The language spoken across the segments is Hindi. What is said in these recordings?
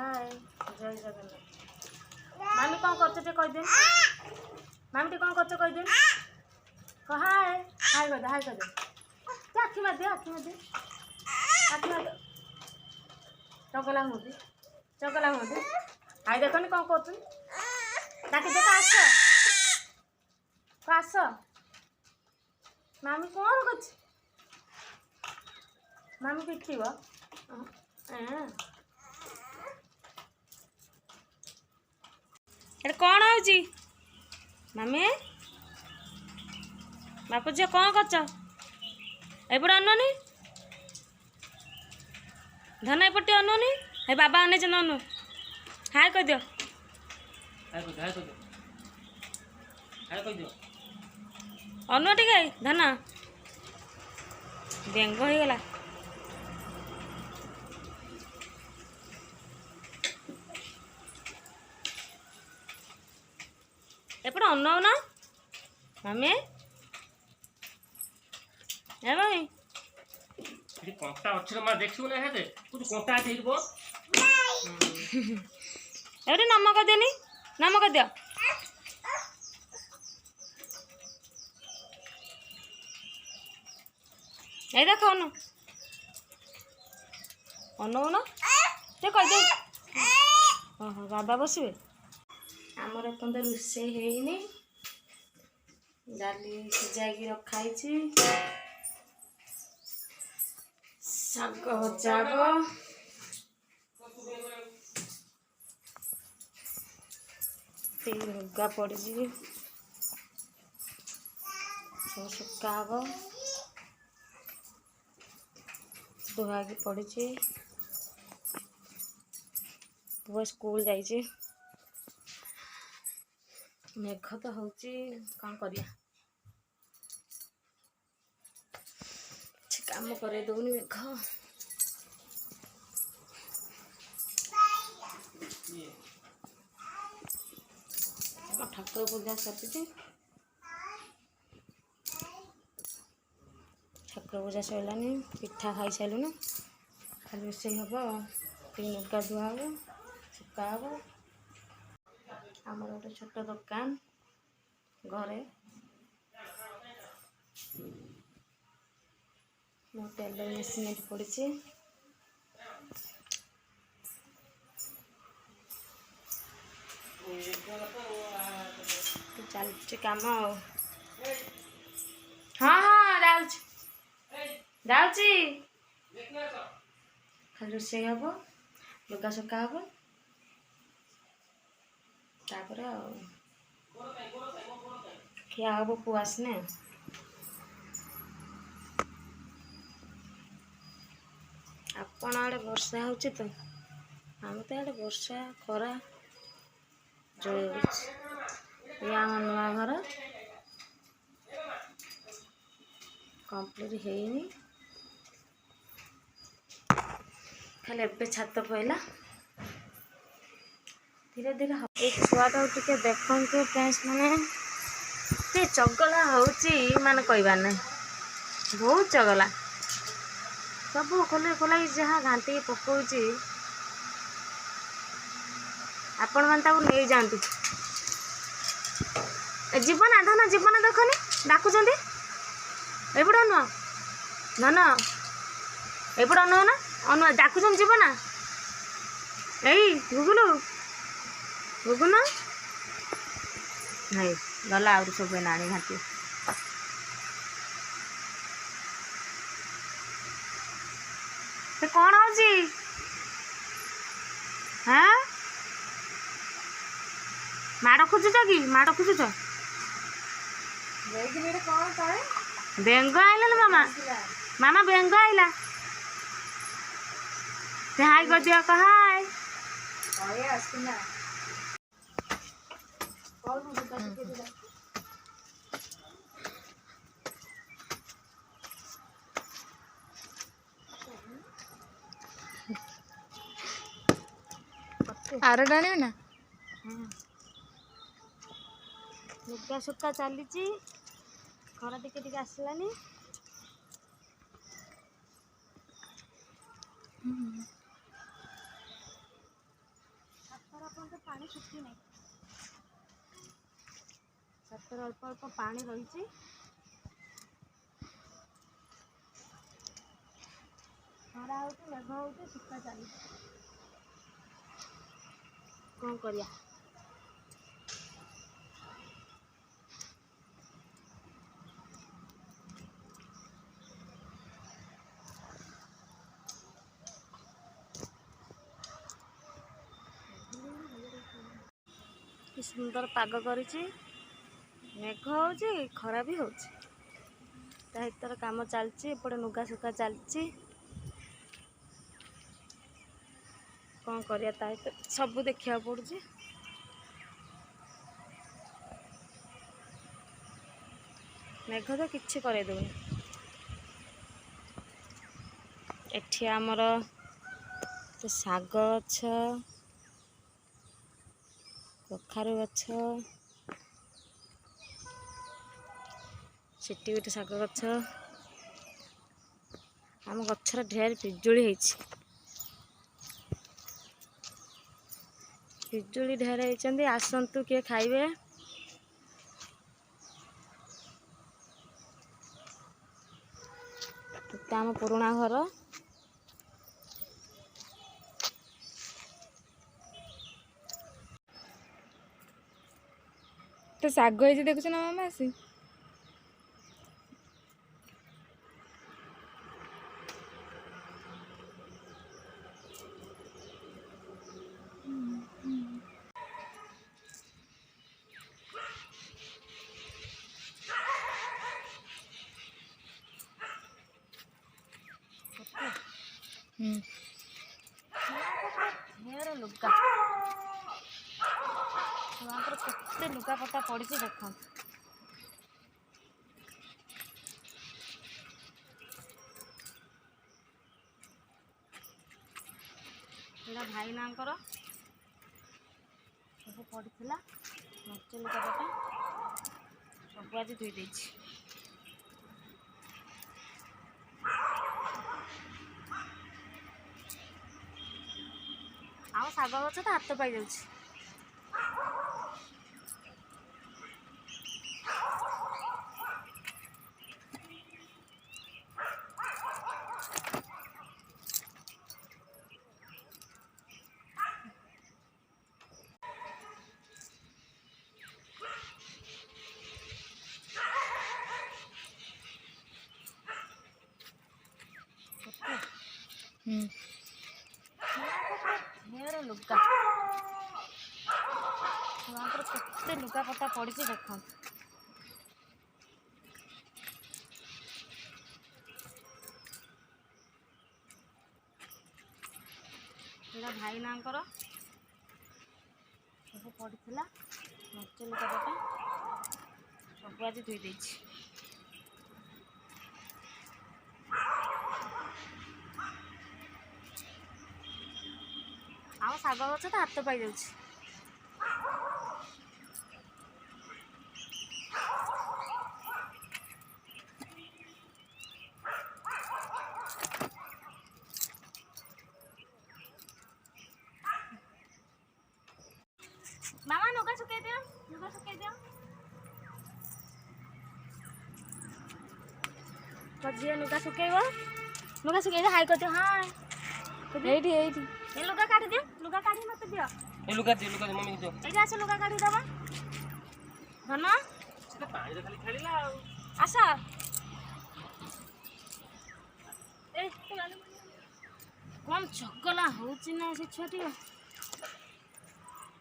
हाय जय जगन्नाथ। मामी कौन करते कह दे। मामी कौन करते कह दे। कह हाय हाय कर दे हाय कर दे। आखी मार दे आखी मार दे आखी मार दे। चगला हुए हाय देखनी कौन कर डाकी देख आस मामी कौन कर मामी पिटव एट कौन हो मामी बापू झील कौन कर अनुनी धन एपटे अनुनी हे बाबा अने अनु हाय कह दियो अनु टे धन व्यंग हो गला एपटे अनु ना मामी ए भाई कंटा अच्छे मार देखियो ना हेते कुछ कंटा देबो एवरे नमक देनी नमक दियो ए देख अनु अनु ना ते कह दे ओहो बाबा बसबे आमर एपन रोषे ହେଇନି डाली सिजाई रखाई शाग भजा लुगा पड़ी सब सुखा हम धुआकी पड़ी पुआ स्कूल जाइए मेघ तो हूँ कौन करिया काम करे दौनी मेघ ठाकुर पूजा सरी ठाकुर पूजा सरलानी पिठा खाई सारूँ खाली रोषे हम लुगा धुआ हम सुखा हम आमर गोटे छोट दुकान घरे मो टेलर मेसीन पड़ी चलती कम हाँ हाँ जाऊँगी खाली रोषे हम लुगा सुखा हम तापर खिया हम पु आसने आपण आड़े वर्षा हो तो आम तो आड़े वर्षा खरा जो ये आम नुआ घर कंप्लीट है खाली एबे छात पहला धीरे धीरे एक छुआटा टे देखु फ्रेंड्स मैंने चगला होची माने कहबार ना बहुत चगला सब खोल खोल जहाँ घाटी पकाउची आपण मैंने नहीं जातु जीवन धन जीवन देखनी डाकुच एपट अनु धन एपट अनु ना अनु डाकुच जीवन यही गुगुलु गुगुन नहीं गला आउट सब नाणी घाटी तो कौन हो हाँ माड़ खोजुच कि माड़ खोजुच बेंग आइला ना मामा मामा बेंग आइला हाय कर दिया कह हाय आर डाणी ना लुगा सुखा चली खरा टिके आसलानी पानी शुखी नहीं छातर अल्प अल्प पानी रही खरा हो मेघ हो शुखा चली कौन करिया कि सुंदर पाग कर मेघ हो खरा भी हो भर काम चलती एपटे नुगा सुखा चलती कौन करिया सब देखा पड़ुची मेघ तो किसी कर दौनी एठी आमर साग गछ कखारु गछ सेठी गोटे साग गछ आम गछर ढेर पिजुली पिजुली ढेर होती आसतु किए खाइबे आम पुराणा घर तो साग होती देखुच ना मामा आसी ढेर लुगा केते लुगा पटा पड़ी देख भाई ना सब पड़ा मच लुगापटा सब आज धोई दे आम शाग गछ तो हाथ पाई जाऊँ ढेर लुगा केते लुगा पटा पड़ी देख भाई ना सब पड़ा मच लुगापटा सब आज धोई दे आम शाग गछ तो हाथ पाई जाऊँ मामा नुगा सुखाई दियो तो झील नुगा सुखै हाई कर दियो हाँ ये लुगा काटी दियो लुगा काटी मत दियो ए लुगा दे मम्मी दे ए आस लुगा काटी दबा धन से पानी रे खाली खेलिला आस ए कम चगला होची ना से छुआटी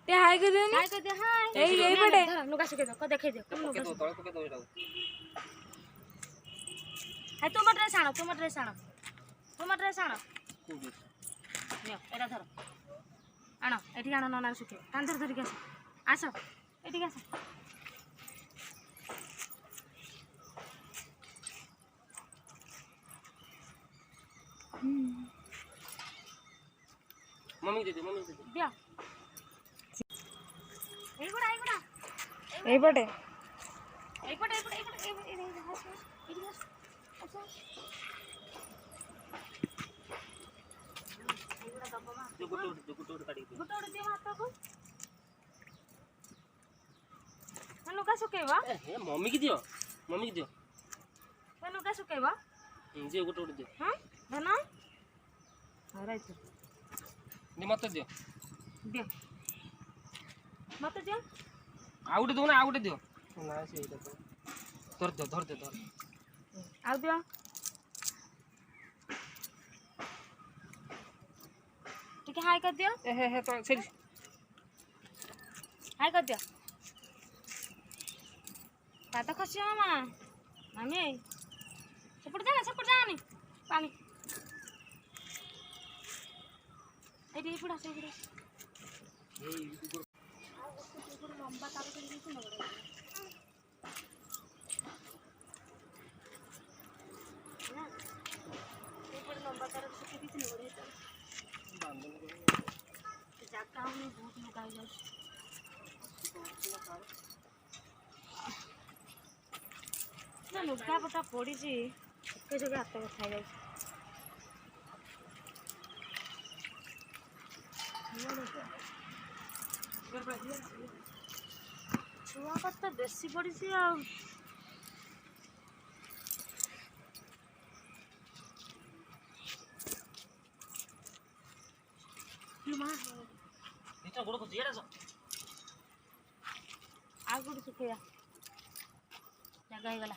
ते हाय कर देनी हाय कर दे हाय एई पटे लुगा सुखे दो को देखे दे कम लुगा तोड़ के दो एटा हाय तुम ड्रेस आण नियो एटा धर आण एठी आण नना सुखे कांधर धरि के आस एठी आस मम्मी दे दिया एई पटे जो गुटो काटी गुटो दियो हाथ को सुखेब ए मम्मी की दियो लुगा सुखेब दियो गोटे गोटे दियो हाँ धन राइट दे मत दियो दियो मत दियो आ गोटे दो ना आ गोटे दियो ना से धर दे आउ दियो टिके हाय कर दियो ए हे तो से हाय कर दियो पाता खसी मामा मामी सेपट जानी पानी एटी पुड़ा से पुड़ा लंबा तार के लिए ना बड़ा ना ये बड़ा लंबा तार से के लिए बड़ा जाका में बहुत लुगाई जाउ ना लुगा पटा पड़ी जी के जगह हाथ बथा जाउ छुआ कत बेसी पड़ी सी आ इतना गोड़ को दिया रे आ गुड़ सुखिया जगह ही गला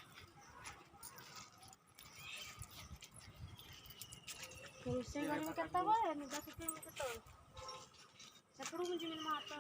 रोषेई करबे केतेबेले निगा सुखिया केतेबेले सेपड़ू मुझे माता